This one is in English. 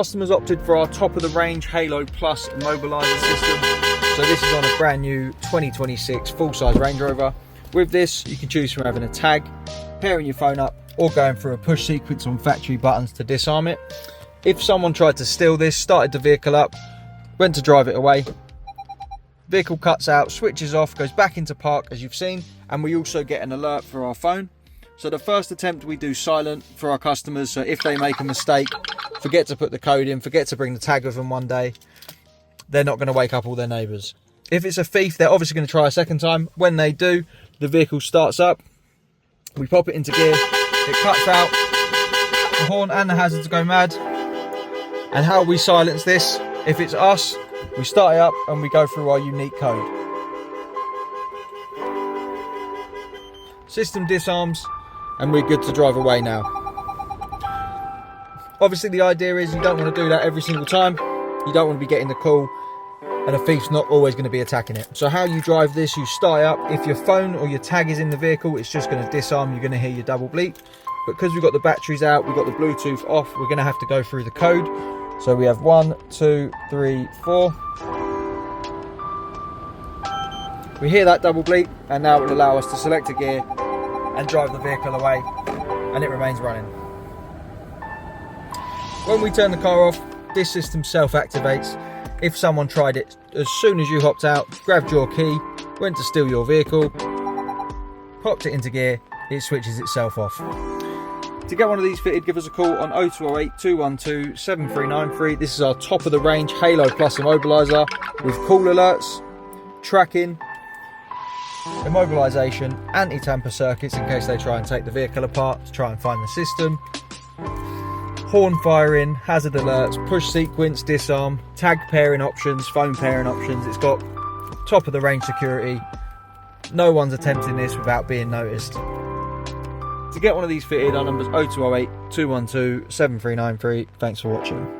Customers opted for our top of the range Halo Plus immobiliser system. So this is on a brand new 2026 full-size Range Rover. With this, you can choose from having a tag, pairing your phone up, or going through a push sequence on factory buttons to disarm it. If someone tried to steal this, started the vehicle up, went to drive it away, vehicle cuts out, switches off, goes back into park as you've seen, and we also get an alert for our phone. So the first attempt we do silent for our customers, so if they make a mistake, forget to put the code in, forget to bring the tag with them one day, they're not going to wake up all their neighbours. If it's a thief, they're obviously going to try a second time. When they do, the vehicle starts up, we pop it into gear, it cuts out, the horn and the hazards go mad. And how we silence this, if it's us, we start it up and we go through our unique code. System disarms and we're good to drive away now. Obviously the idea is you don't want to do that every single time. You don't want to be getting the call and a thief's not always going to be attacking it. So how you drive this, you start it up. If your phone or your tag is in the vehicle, it's just going to disarm. You're going to hear your double bleep. But because we've got the batteries out, we've got the Bluetooth off, we're going to have to go through the code. So we have 1, 2, 3, 4. We hear that double bleep and now it will allow us to select a gear and drive the vehicle away, and it remains running. When we turn the car off, this system self-activates. If someone tried it as soon as you hopped out, grabbed your key, went to steal your vehicle, popped it into gear, it switches itself off. To get one of these fitted, give us a call on 0208 212 7393. This is our top of the range Halo Plus immobiliser with call alerts, tracking, immobilisation, anti-tamper circuits in case they try and take the vehicle apart to try and find the system, horn firing, hazard alerts, push sequence, disarm, tag pairing options, phone pairing options. It's got top of the range security. No one's attempting this without being noticed. To get one of these fitted, our number's 0208 212 7393. Thanks for watching.